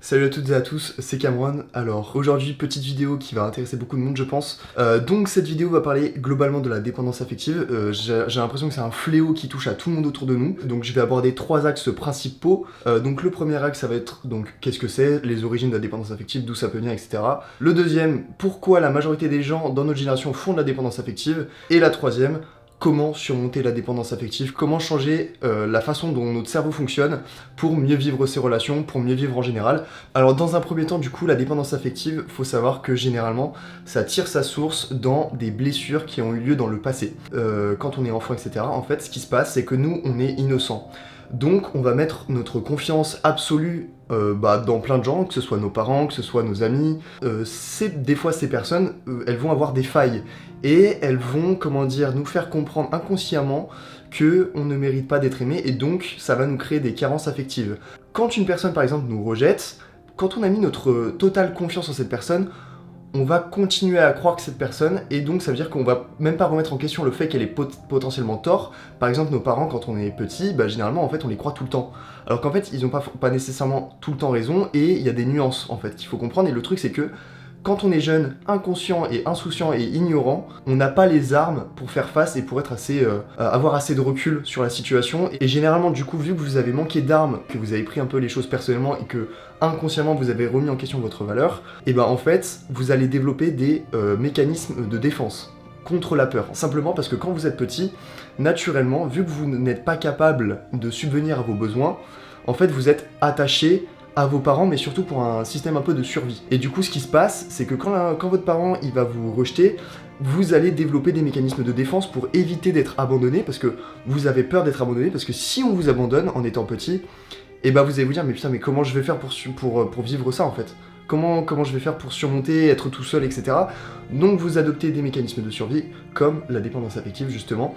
Salut à toutes et à tous, c'est Cameron. Alors aujourd'hui, petite vidéo qui va intéresser beaucoup de monde je pense. Donc cette vidéo va parler globalement de la dépendance affective. J'ai l'impression que c'est un fléau qui touche à tout le monde autour de nous. Donc je vais aborder trois axes principaux. Donc le premier axe ça va être donc qu'est-ce que c'est, les origines de la dépendance affective, d'où ça peut venir, etc. Le deuxième, pourquoi la majorité des gens dans notre génération font de la dépendance affective. Et la troisième, comment surmonter la dépendance affective, comment changer la façon dont notre cerveau fonctionne pour mieux vivre ses relations, pour mieux vivre en général. Alors dans un premier temps, du coup, la dépendance affective, faut savoir que généralement, ça tire sa source dans des blessures qui ont eu lieu dans le passé. Quand on est enfant, etc., en fait, ce qui se passe, c'est que nous, on est innocents. Donc on va mettre notre confiance absolue dans plein de gens, que ce soit nos parents, que ce soit nos amis. Des fois ces personnes, elles vont avoir des failles et elles vont, nous faire comprendre inconsciemment que on ne mérite pas d'être aimé et donc ça va nous créer des carences affectives. Quand une personne par exemple nous rejette, quand on a mis notre totale confiance en cette personne, on va continuer à croire que cette personne, et donc ça veut dire qu'on va même pas remettre en question le fait qu'elle ait potentiellement tort. Par exemple, nos parents, quand on est petit, généralement, en fait, on les croit tout le temps. Alors qu'en fait, ils ont pas nécessairement tout le temps raison, et il y a des nuances, en fait, qu'il faut comprendre. Et le truc, c'est que quand on est jeune, inconscient et insouciant et ignorant, on n'a pas les armes pour faire face et pour être avoir assez de recul sur la situation. Et généralement, du coup, vu que vous avez manqué d'armes, que vous avez pris un peu les choses personnellement et que inconsciemment vous avez remis en question votre valeur, et en fait, vous allez développer des mécanismes de défense contre la peur. Simplement parce que quand vous êtes petit, naturellement, vu que vous n'êtes pas capable de subvenir à vos besoins, en fait, vous êtes attaché à vos parents, mais surtout pour un système un peu de survie. Et du coup, ce qui se passe, c'est que quand votre parent il va vous rejeter, vous allez développer des mécanismes de défense pour éviter d'être abandonné, parce que vous avez peur d'être abandonné, parce que si on vous abandonne en étant petit, vous allez vous dire, mais putain, mais comment je vais faire pour vivre ça en fait ? Comment je vais faire pour surmonter, être tout seul, etc. Donc vous adoptez des mécanismes de survie, comme la dépendance affective justement.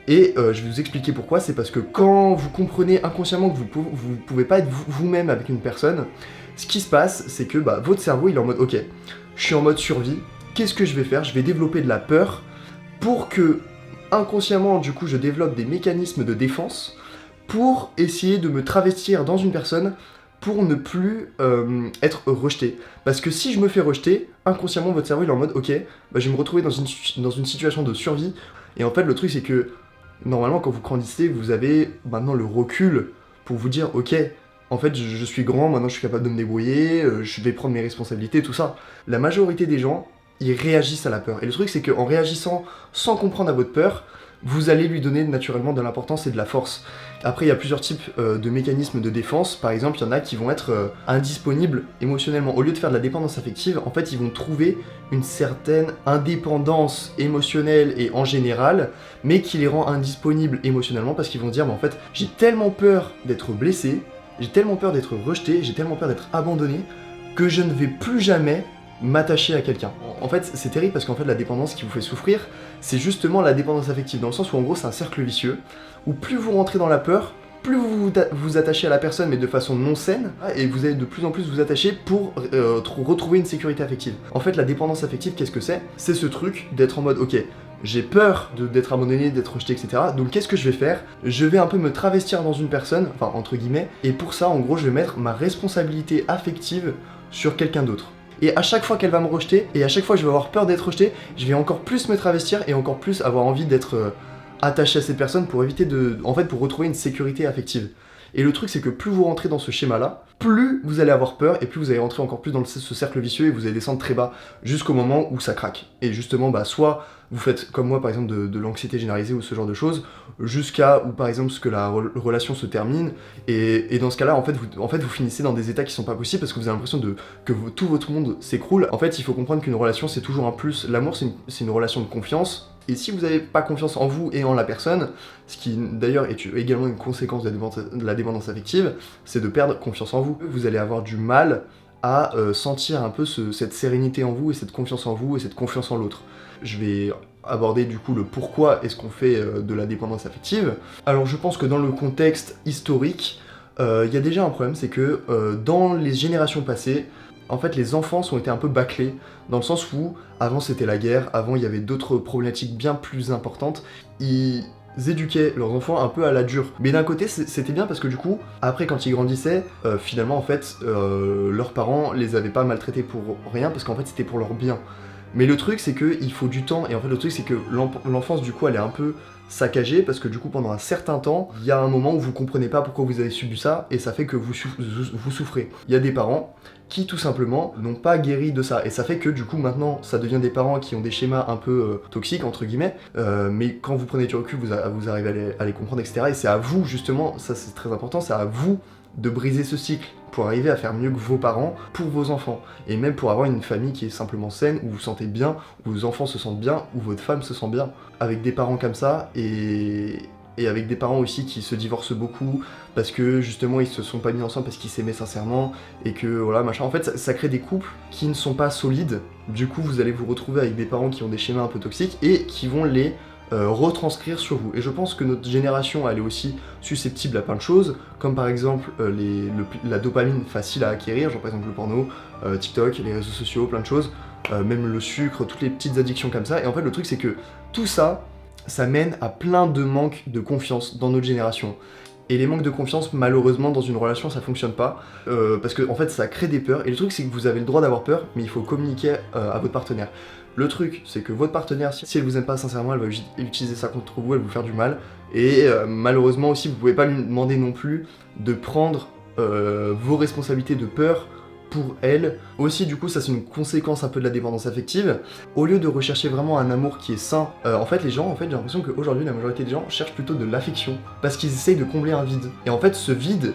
Et je vais vous expliquer pourquoi, c'est parce que quand vous comprenez inconsciemment que vous pouvez pas être vous-même avec une personne, ce qui se passe, c'est que votre cerveau il est en mode ok, je suis en mode survie, qu'est-ce que je vais faire ? Je vais développer de la peur pour que inconsciemment du coup je développe des mécanismes de défense pour essayer de me travestir dans une personne pour ne plus être rejeté. Parce que si je me fais rejeter, inconsciemment votre cerveau il est en mode ok, je vais me retrouver dans une situation de survie. Et en fait le truc c'est que normalement quand vous grandissez, vous avez maintenant le recul pour vous dire ok, en fait je suis grand, maintenant je suis capable de me débrouiller, je vais prendre mes responsabilités, tout ça. La majorité des gens, ils réagissent à la peur. Et le truc c'est qu'en réagissant sans comprendre à votre peur, vous allez lui donner naturellement de l'importance et de la force. Après, il y a plusieurs types de mécanismes de défense. Par exemple, il y en a qui vont être indisponibles émotionnellement. Au lieu de faire de la dépendance affective, en fait, ils vont trouver une certaine indépendance émotionnelle et en général, mais qui les rend indisponibles émotionnellement parce qu'ils vont dire, en fait, j'ai tellement peur d'être blessé, j'ai tellement peur d'être rejeté, j'ai tellement peur d'être abandonné, que je ne vais plus jamais m'attacher à quelqu'un. En fait, c'est terrible parce qu'en fait, la dépendance qui vous fait souffrir, c'est justement la dépendance affective, dans le sens où en gros, c'est un cercle vicieux, où plus vous rentrez dans la peur, plus vous vous attachez à la personne, mais de façon non saine, et vous allez de plus en plus vous attacher pour retrouver une sécurité affective. En fait, la dépendance affective, qu'est-ce que c'est ? C'est ce truc d'être en mode, ok, j'ai peur d'être abandonné, d'être rejeté, etc. Donc qu'est-ce que je vais faire ? Je vais un peu me travestir dans une personne, enfin entre guillemets, et pour ça, en gros, je vais mettre ma responsabilité affective sur quelqu'un d'autre. Et à chaque fois qu'elle va me rejeter, et à chaque fois que je vais avoir peur d'être rejeté, je vais encore plus me travestir et encore plus avoir envie d'être attaché à cette personne pour éviter pour retrouver une sécurité affective. Et le truc c'est que plus vous rentrez dans ce schéma-là, plus vous allez avoir peur et plus vous allez rentrer encore plus dans ce cercle vicieux et vous allez descendre très bas jusqu'au moment où ça craque. Et justement, soit vous faites comme moi par exemple de l'anxiété généralisée ou ce genre de choses, jusqu'à où par exemple ce que la relation se termine. Et dans ce cas-là, en fait, vous finissez dans des états qui sont pas possibles parce que vous avez l'impression que tout votre monde s'écroule. En fait, il faut comprendre qu'une relation c'est toujours un plus. L'amour c'est une relation de confiance. Et si vous n'avez pas confiance en vous et en la personne, ce qui d'ailleurs est également une conséquence de la dépendance affective, c'est de perdre confiance en vous. Vous allez avoir du mal à sentir un peu cette sérénité en vous et cette confiance en vous et cette confiance en l'autre. Je vais aborder du coup le pourquoi est-ce qu'on fait de la dépendance affective. Alors je pense que dans le contexte historique, il y a déjà un problème, c'est que dans les générations passées, en fait, les enfances ont été un peu bâclés, dans le sens où, avant c'était la guerre, avant il y avait d'autres problématiques bien plus importantes, éduquaient leurs enfants un peu à la dure. Mais d'un côté, c'était bien parce que du coup, après quand ils grandissaient, finalement en fait, leurs parents les avaient pas maltraités pour rien parce qu'en fait c'était pour leur bien. Mais le truc c'est que il faut du temps et en fait le truc c'est que l'enfance du coup elle est un peu saccagée parce que du coup pendant un certain temps, il y a un moment où vous comprenez pas pourquoi vous avez subi ça et ça fait que vous souffrez. Il y a des parents qui tout simplement n'ont pas guéri de ça et ça fait que du coup maintenant ça devient des parents qui ont des schémas un peu toxiques entre guillemets, mais quand vous prenez du recul vous arrivez à les comprendre, etc. Et c'est à vous justement, ça c'est très important, c'est à vous de briser ce cycle pour arriver à faire mieux que vos parents pour vos enfants et même pour avoir une famille qui est simplement saine, où vous vous sentez bien, où vos enfants se sentent bien, où votre femme se sent bien. Avec des parents comme ça et avec des parents aussi qui se divorcent beaucoup parce que justement ils se sont pas mis ensemble parce qu'ils s'aimaient sincèrement et que voilà machin. En fait ça crée des couples qui ne sont pas solides. Du coup vous allez vous retrouver avec des parents qui ont des schémas un peu toxiques et qui vont les retranscrire sur vous. Et je pense que notre génération elle est aussi susceptible à plein de choses, comme par exemple la dopamine facile à acquérir, genre par exemple le porno, TikTok, les réseaux sociaux, plein de choses, même le sucre, toutes les petites addictions comme ça. Et en fait le truc c'est que tout ça, ça mène à plein de manques de confiance dans notre génération. Et les manques de confiance, malheureusement, dans une relation, ça fonctionne pas. Parce que, en fait, ça crée des peurs. Et le truc, c'est que vous avez le droit d'avoir peur, mais il faut communiquer à votre partenaire. Le truc, c'est que votre partenaire, si elle vous aime pas sincèrement, elle va utiliser ça contre vous, elle va vous faire du mal. Et malheureusement aussi, vous pouvez pas lui demander non plus de prendre vos responsabilités de peur pour elle. Aussi, du coup, ça c'est une conséquence un peu de la dépendance affective. Au lieu de rechercher vraiment un amour qui est sain, en fait, les gens, j'ai l'impression qu'aujourd'hui, la majorité des gens cherchent plutôt de l'affection parce qu'ils essayent de combler un vide. Et en fait, ce vide,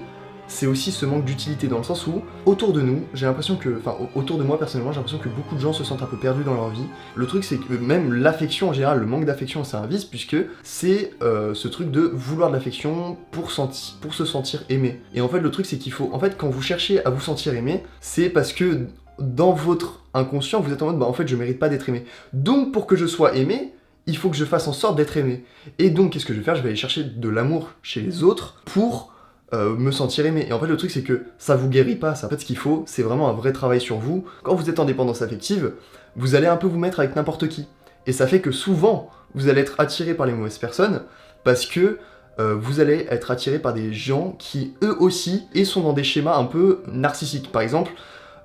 c'est aussi ce manque d'utilité dans le sens où, autour de nous, j'ai l'impression que, enfin, autour de moi personnellement, j'ai l'impression que beaucoup de gens se sentent un peu perdus dans leur vie. Le truc, c'est que même l'affection en général, le manque d'affection, c'est un vice, puisque c'est ce truc de vouloir de l'affection pour se sentir aimé. Et en fait, le truc, c'est qu'il faut, en fait, quand vous cherchez à vous sentir aimé, c'est parce que dans votre inconscient, vous êtes en mode, bah en fait, je mérite pas d'être aimé. Donc, pour que je sois aimé, il faut que je fasse en sorte d'être aimé. Et donc, qu'est-ce que je vais faire? Je vais aller chercher de l'amour chez les autres pour me sentir aimé. Et en fait le truc c'est que ça vous guérit pas, ça. En fait ce qu'il faut c'est vraiment un vrai travail sur vous. Quand vous êtes en dépendance affective, vous allez un peu vous mettre avec n'importe qui. Et ça fait que souvent vous allez être attiré par les mauvaises personnes parce que vous allez être attiré par des gens qui eux aussi sont dans des schémas un peu narcissiques. Par exemple,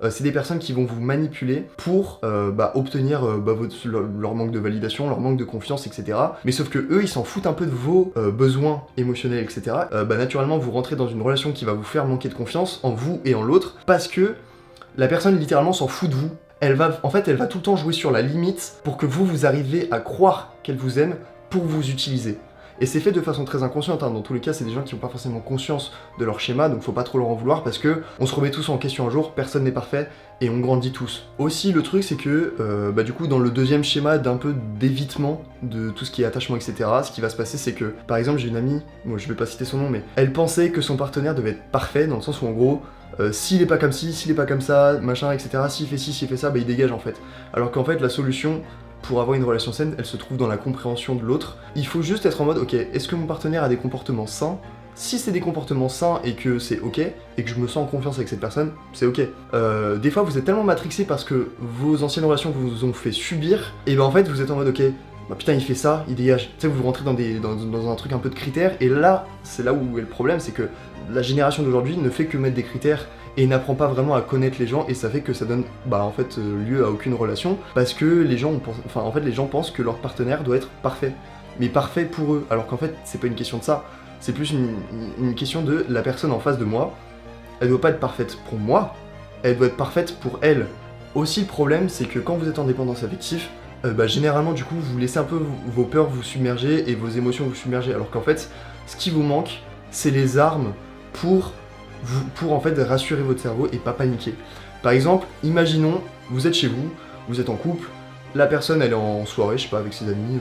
c'est des personnes qui vont vous manipuler pour obtenir leur manque de validation, leur manque de confiance, etc. Mais sauf que eux, ils s'en foutent un peu de vos besoins émotionnels, etc. Naturellement, vous rentrez dans une relation qui va vous faire manquer de confiance en vous et en l'autre, parce que la personne littéralement s'en fout de vous. Elle va tout le temps jouer sur la limite pour que vous arrivez à croire qu'elle vous aime pour vous utiliser. Et c'est fait de façon très inconsciente, hein. Dans tous les cas, c'est des gens qui n'ont pas forcément conscience de leur schéma, donc faut pas trop leur en vouloir parce que on se remet tous en question un jour, personne n'est parfait et on grandit tous. Aussi, le truc, c'est que du coup, dans le deuxième schéma d'un peu d'évitement de tout ce qui est attachement, etc., ce qui va se passer, c'est que, par exemple, j'ai une amie, moi je vais pas citer son nom, mais elle pensait que son partenaire devait être parfait, dans le sens où en gros, s'il est pas comme ci, s'il est pas comme ça, machin, etc., s'il fait ci, s'il fait ça, bah il dégage en fait. Alors qu'en fait, la solution pour avoir une relation saine, elle se trouve dans la compréhension de l'autre. Il faut juste être en mode, ok, est-ce que mon partenaire a des comportements sains? Si c'est des comportements sains et que c'est ok, et que je me sens en confiance avec cette personne, c'est ok. Des fois, vous êtes tellement matrixé parce que vos anciennes relations vous ont fait subir, et ben en fait, vous êtes en mode, ok, bah putain, il fait ça, il dégage. Tu sais, vous rentrez dans un truc un peu de critères, et là, c'est là où est le problème, c'est que la génération d'aujourd'hui ne fait que mettre des critères et n'apprend pas vraiment à connaître les gens, et ça fait que ça donne lieu à aucune relation parce que les gens pensent que leur partenaire doit être parfait, mais parfait pour eux, alors qu'en fait c'est pas une question de ça, c'est plus une question de la personne en face de moi, elle doit pas être parfaite pour moi, elle doit être parfaite pour elle. Aussi le problème c'est que quand vous êtes en dépendance affective, généralement du coup vous laissez un peu vos peurs vous submerger et vos émotions vous submerger, alors qu'en fait ce qui vous manque c'est les armes pour en fait rassurer votre cerveau et pas paniquer. Par exemple, imaginons, vous êtes chez vous, vous êtes en couple, la personne elle est en soirée, je sais pas, avec ses amis.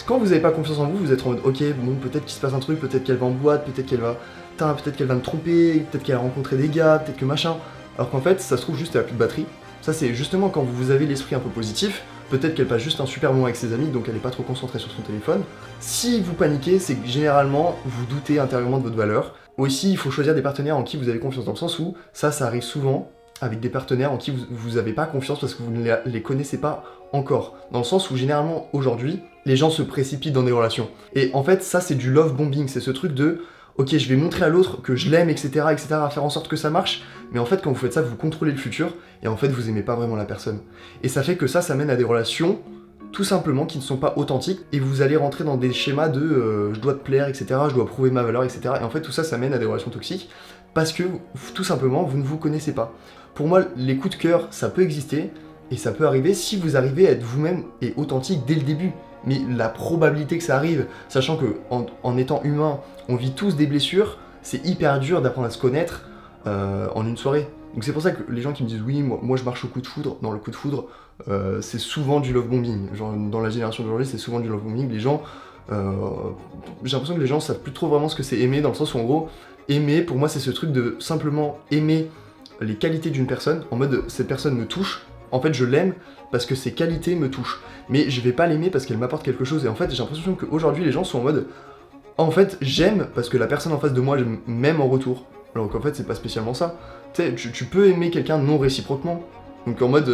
Quand vous avez pas confiance en vous, vous êtes en mode ok, bon peut-être qu'il se passe un truc, peut-être qu'elle va en boîte, peut-être qu'elle va me tromper, peut-être qu'elle a rencontré des gars, peut-être que machin. Alors qu'en fait, ça se trouve juste elle a plus de batterie. Ça c'est justement quand vous avez l'esprit un peu positif, peut-être qu'elle passe juste un super moment avec ses amis, donc elle est pas trop concentrée sur son téléphone. Si vous paniquez, c'est que généralement vous doutez intérieurement de votre valeur. Aussi, il faut choisir des partenaires en qui vous avez confiance, dans le sens où ça arrive souvent avec des partenaires en qui vous n'avez pas confiance parce que vous ne les connaissez pas encore. Dans le sens où généralement aujourd'hui, les gens se précipitent dans des relations. Et en fait, ça, c'est du love bombing. C'est ce truc de, ok, je vais montrer à l'autre que je l'aime, etc., etc., à faire en sorte que ça marche. Mais en fait, quand vous faites ça, vous contrôlez le futur. Et en fait, vous aimez pas vraiment la personne. Et ça fait que ça mène à des relations, tout simplement, qui ne sont pas authentiques. Et vous allez rentrer dans des schémas de je dois te plaire, etc., je dois prouver ma valeur, etc. Et en fait, tout ça mène à des relations toxiques. Parce que, tout simplement, vous ne vous connaissez pas. Pour moi, les coups de cœur, ça peut exister. Et ça peut arriver si vous arrivez à être vous-même et authentique dès le début. Mais la probabilité que ça arrive, sachant que en étant humain, on vit tous des blessures, c'est hyper dur d'apprendre à se connaître en une soirée. Donc c'est pour ça que les gens qui me disent oui, moi je marche au coup de foudre, dans le coup de foudre, c'est souvent du love bombing. Genre dans la génération d'aujourd'hui, c'est souvent du love bombing. Les gens, j'ai l'impression que les gens savent plus trop vraiment ce que c'est aimer, dans le sens où en gros, aimer pour moi c'est ce truc de simplement aimer les qualités d'une personne, en mode cette personne me touche, en fait je l'aime parce que ses qualités me touchent. Mais je vais pas l'aimer parce qu'elle m'apporte quelque chose. Et en fait, j'ai l'impression qu'aujourd'hui, les gens sont en mode en fait, j'aime parce que la personne en face de moi m'aime en retour. Alors qu'en fait, c'est pas spécialement ça. Tu sais, tu peux aimer quelqu'un non réciproquement. Donc en mode,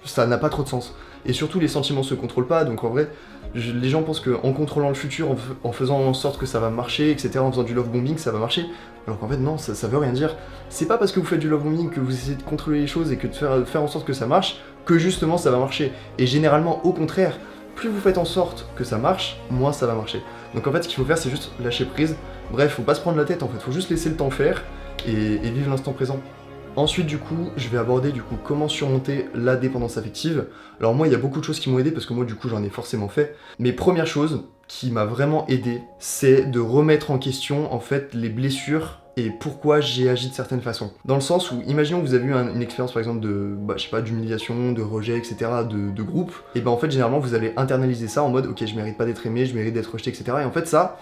ça n'a pas trop de sens. Et surtout, les sentiments se contrôlent pas. Donc en vrai, les gens pensent qu'en contrôlant le futur, en faisant en sorte que ça va marcher, etc., en faisant du love bombing, ça va marcher. Alors qu'en fait, non, ça veut rien dire. C'est pas parce que vous faites du love bombing que vous essayez de contrôler les choses et que de faire en sorte que ça marche, que justement ça va marcher. Et généralement, au contraire, plus vous faites en sorte que ça marche, moins ça va marcher. Donc en fait, ce qu'il faut faire, c'est juste lâcher prise. Bref, faut pas se prendre la tête en fait, faut juste laisser le temps faire et vivre l'instant présent. Ensuite, du coup, je vais aborder comment surmonter la dépendance affective. Alors moi, il y a beaucoup de choses qui m'ont aidé parce que moi, du coup, j'en ai forcément fait. Mais première chose qui m'a vraiment aidé, c'est de remettre en question en fait les blessures et pourquoi j'ai agi de certaines façons. Dans le sens où, imaginons que vous avez eu une expérience par exemple de, je sais pas, d'humiliation, de rejet, etc., de groupe, et ben en fait, généralement, vous allez internaliser ça en mode, ok, je mérite pas d'être aimé, je mérite d'être rejeté, etc. Et en fait, ça,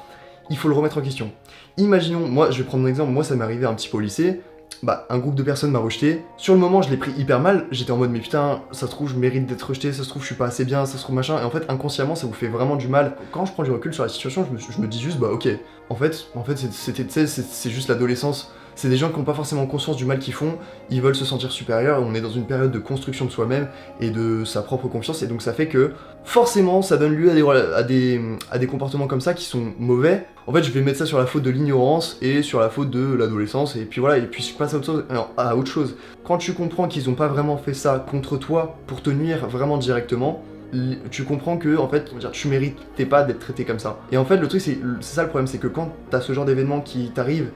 il faut le remettre en question. Imaginons, moi, je vais prendre mon exemple, moi, ça m'est arrivé un petit peu au lycée, un groupe de personnes m'a rejeté. Sur le moment, je l'ai pris hyper mal. J'étais en mode, mais putain, ça se trouve, je mérite d'être rejeté, ça se trouve, je suis pas assez bien, ça se trouve, machin. Et en fait, inconsciemment, ça vous fait vraiment du mal. Quand je prends du recul sur la situation, je me dis juste, ok. En fait, c'est juste l'adolescence. C'est des gens qui n'ont pas forcément conscience du mal qu'ils font, ils veulent se sentir supérieurs, on est dans une période de construction de soi-même et de sa propre confiance, et donc ça fait que, forcément, ça donne lieu à des comportements comme ça qui sont mauvais. En fait, je vais mettre ça sur la faute de l'ignorance et sur la faute de l'adolescence, et puis voilà, et puis je passe à autre chose. Quand tu comprends qu'ils n'ont pas vraiment fait ça contre toi pour te nuire vraiment directement, tu comprends que, en fait, tu méritais pas d'être traité comme ça. Et en fait, le truc, c'est ça le problème, c'est que quand t'as ce genre d'événement qui t'arrive,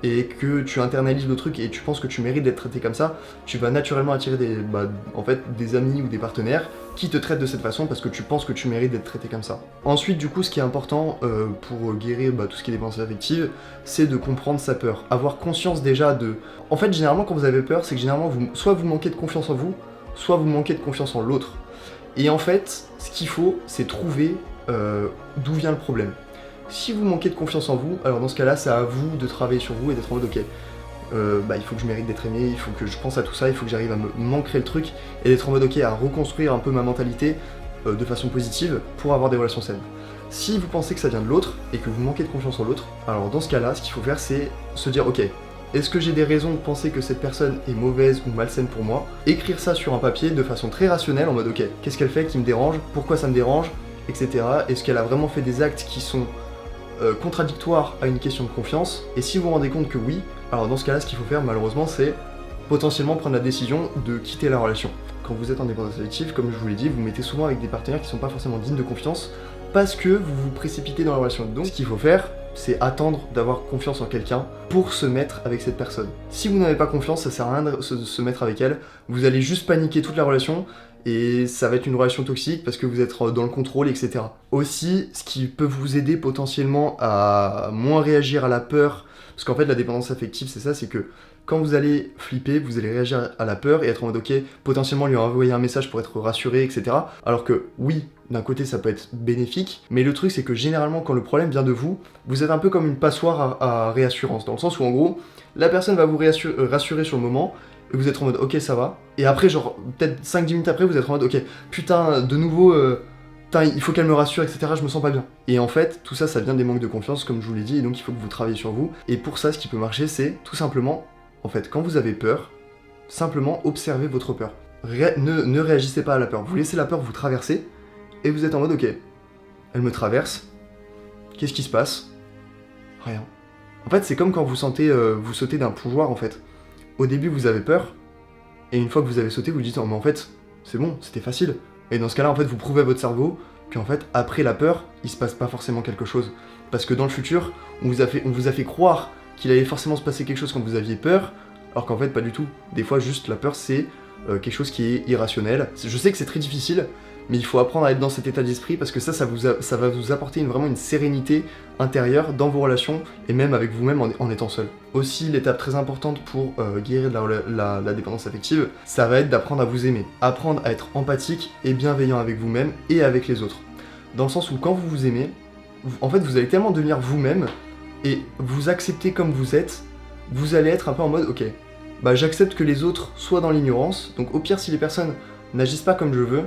et que tu internalises le truc et tu penses que tu mérites d'être traité comme ça, tu vas naturellement attirer des amis ou des partenaires qui te traitent de cette façon parce que tu penses que tu mérites d'être traité comme ça. Ensuite, du coup, ce qui est important pour guérir tout ce qui est dépendance affective, c'est de comprendre sa peur. Avoir conscience déjà de... En fait, généralement, quand vous avez peur, c'est que généralement, soit vous manquez de confiance en vous, soit vous manquez de confiance en l'autre. Et en fait, ce qu'il faut, c'est trouver d'où vient le problème. Si vous manquez de confiance en vous, alors dans ce cas-là, c'est à vous de travailler sur vous et d'être en mode ok, il faut que je mérite d'être aimé, il faut que je pense à tout ça, il faut que j'arrive à m'ancrer le truc et d'être en mode ok, à reconstruire un peu ma mentalité de façon positive pour avoir des relations saines. Si vous pensez que ça vient de l'autre et que vous manquez de confiance en l'autre, alors dans ce cas-là, ce qu'il faut faire, c'est se dire ok, est-ce que j'ai des raisons de penser que cette personne est mauvaise ou malsaine pour moi? Écrire ça sur un papier de façon très rationnelle en mode ok, qu'est-ce qu'elle fait qui me dérange? Pourquoi ça me dérange? Etc. Est-ce qu'elle a vraiment fait des actes qui sont contradictoire à une question de confiance, et si vous vous rendez compte que oui, alors dans ce cas-là, ce qu'il faut faire malheureusement, c'est potentiellement prendre la décision de quitter la relation. Quand vous êtes en dépendance affective, comme je vous l'ai dit, vous mettez souvent avec des partenaires qui sont pas forcément dignes de confiance, parce que vous vous précipitez dans la relation. Donc ce qu'il faut faire, c'est attendre d'avoir confiance en quelqu'un pour se mettre avec cette personne. Si vous n'avez pas confiance, ça sert à rien de se mettre avec elle, vous allez juste paniquer toute la relation, et ça va être une relation toxique parce que vous êtes dans le contrôle, etc. Aussi, ce qui peut vous aider potentiellement à moins réagir à la peur, parce qu'en fait la dépendance affective c'est ça, c'est que quand vous allez flipper, vous allez réagir à la peur et être en mode ok, potentiellement lui envoyer un message pour être rassuré, etc. Alors que oui, d'un côté ça peut être bénéfique, mais le truc c'est que généralement quand le problème vient de vous, vous êtes un peu comme une passoire à réassurance, dans le sens où en gros, la personne va vous rassurer sur le moment, et vous êtes en mode ok ça va, et après genre peut-être 5-10 minutes après vous êtes en mode ok putain de nouveau il faut qu'elle me rassure, etc., je me sens pas bien. Et en fait tout ça vient des manques de confiance comme je vous l'ai dit, et donc il faut que vous travaillez sur vous, et pour ça ce qui peut marcher c'est tout simplement, en fait quand vous avez peur, simplement observez votre peur. Ne réagissez pas à la peur, vous laissez la peur vous traverser, et vous êtes en mode ok, elle me traverse. Qu'est-ce qui se passe? Rien. En fait, c'est comme quand vous sautez d'un plongeoir, en fait. Au début, vous avez peur, et une fois que vous avez sauté, vous dites, oh, mais en fait, c'est bon, c'était facile. Et dans ce cas-là, en fait, vous prouvez à votre cerveau qu'en fait, après la peur, il se passe pas forcément quelque chose. Parce que dans le futur, on vous a fait croire qu'il allait forcément se passer quelque chose quand vous aviez peur, alors qu'en fait, pas du tout. Des fois, juste la peur, c'est quelque chose qui est irrationnel. Je sais que c'est très difficile, mais il faut apprendre à être dans cet état d'esprit parce que ça va vous apporter vraiment une sérénité intérieure dans vos relations et même avec vous-même en étant seul. Aussi, l'étape très importante pour guérir de la dépendance affective, ça va être d'apprendre à vous aimer. Apprendre à être empathique et bienveillant avec vous-même et avec les autres. Dans le sens où quand vous vous aimez, en fait, vous allez tellement devenir vous-même et vous accepter comme vous êtes, vous allez être un peu en mode, ok, bah j'accepte que les autres soient dans l'ignorance, donc au pire, si les personnes n'agissent pas comme je veux,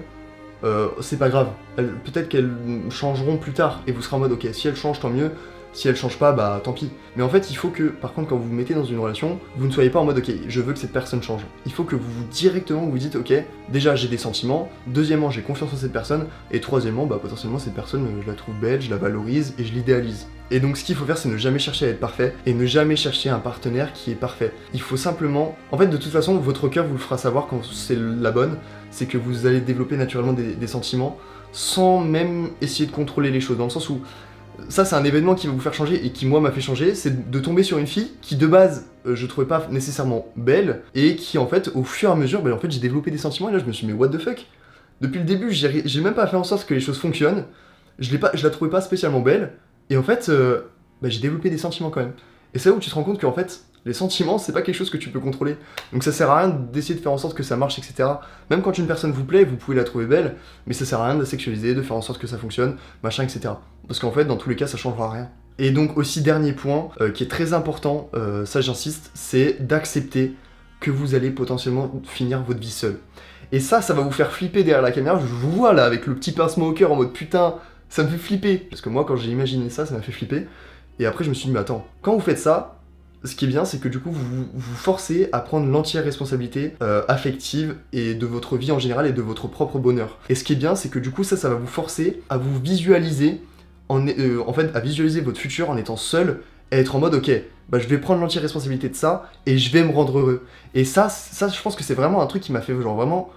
c'est pas grave, peut-être qu'elles changeront plus tard, et vous serez en mode ok, si elles changent tant mieux, si elles changent pas, bah tant pis. Mais en fait, il faut que, par contre, quand vous vous mettez dans une relation, vous ne soyez pas en mode ok, je veux que cette personne change. Il faut que vous directement vous dites ok, déjà j'ai des sentiments, deuxièmement j'ai confiance en cette personne, et troisièmement, bah potentiellement cette personne, je la trouve belle, je la valorise et je l'idéalise. Et donc ce qu'il faut faire, c'est ne jamais chercher à être parfait, et ne jamais chercher un partenaire qui est parfait. Il faut simplement, en fait de toute façon, votre cœur vous le fera savoir quand c'est la bonne, c'est que vous allez développer naturellement des sentiments, sans même essayer de contrôler les choses, dans le sens où, ça c'est un événement qui va vous faire changer et qui moi m'a fait changer, c'est de tomber sur une fille qui de base je trouvais pas nécessairement belle et qui en fait au fur et à mesure, en fait j'ai développé des sentiments et là je me suis dit mais what the fuck. Depuis le début j'ai même pas fait en sorte que les choses fonctionnent, je la trouvais pas spécialement belle et en fait j'ai développé des sentiments quand même. Et c'est là où tu te rends compte qu'en fait les sentiments c'est pas quelque chose que tu peux contrôler, donc ça sert à rien d'essayer de faire en sorte que ça marche, etc. Même quand une personne vous plaît, vous pouvez la trouver belle, mais ça sert à rien de la sexualiser, de faire en sorte que ça fonctionne, machin, etc. Parce qu'en fait, dans tous les cas, ça changera rien. Et donc aussi, dernier point, qui est très important, ça j'insiste, c'est d'accepter que vous allez potentiellement finir votre vie seul. Et ça va vous faire flipper derrière la caméra, je vous vois là avec le petit pincement au cœur en mode putain, ça me fait flipper. Parce que moi, quand j'ai imaginé ça m'a fait flipper. Et après, je me suis dit, mais attends, quand vous faites ça, ce qui est bien, c'est que du coup, vous forcez à prendre l'entière responsabilité affective et de votre vie en général et de votre propre bonheur. Et ce qui est bien, c'est que du coup, ça va vous forcer à vous visualiser, en fait, à visualiser votre futur en étant seul et être en mode, ok, je vais prendre l'entière responsabilité de ça et je vais me rendre heureux. Et ça je pense que c'est vraiment un truc qui m'a fait vraiment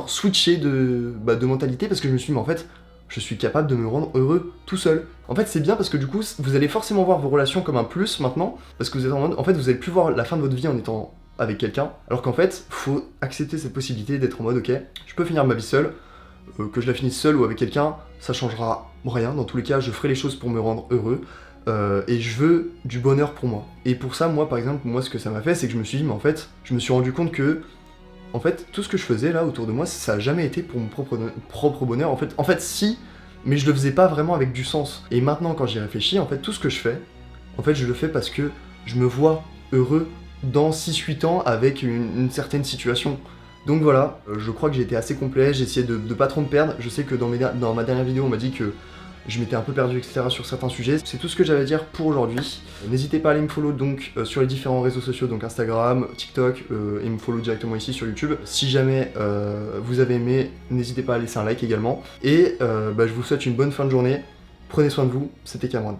switcher de mentalité parce que je me suis dit, mais en fait, je suis capable de me rendre heureux tout seul. En fait, c'est bien parce que du coup, vous allez forcément voir vos relations comme un plus maintenant, parce que vous êtes en mode, en fait, vous allez plus voir la fin de votre vie en étant avec quelqu'un, alors qu'en fait, faut accepter cette possibilité d'être en mode, ok, je peux finir ma vie seule, que je la finisse seule ou avec quelqu'un, ça changera rien, dans tous les cas, je ferai les choses pour me rendre heureux, et je veux du bonheur pour moi. Et pour ça, moi, par exemple, ce que ça m'a fait, c'est que je me suis dit, mais en fait, je me suis rendu compte que en fait, tout ce que je faisais là autour de moi, ça a jamais été pour mon propre bonheur. En fait, si, mais je le faisais pas vraiment avec du sens. Et maintenant, quand j'y réfléchis, en fait, tout ce que je fais, en fait, je le fais parce que je me vois heureux dans 6-8 ans avec une certaine situation. Donc voilà, je crois que j'ai été assez complet, j'ai essayé de pas trop me perdre. Je sais que dans ma dernière vidéo, on m'a dit que je m'étais un peu perdu, etc. sur certains sujets. C'est tout ce que j'avais à dire pour aujourd'hui. N'hésitez pas à aller me follow donc sur les différents réseaux sociaux, donc Instagram, TikTok, et me follow directement ici sur YouTube. Si jamais vous avez aimé, n'hésitez pas à laisser un like également. Et je vous souhaite une bonne fin de journée. Prenez soin de vous, c'était Cameron.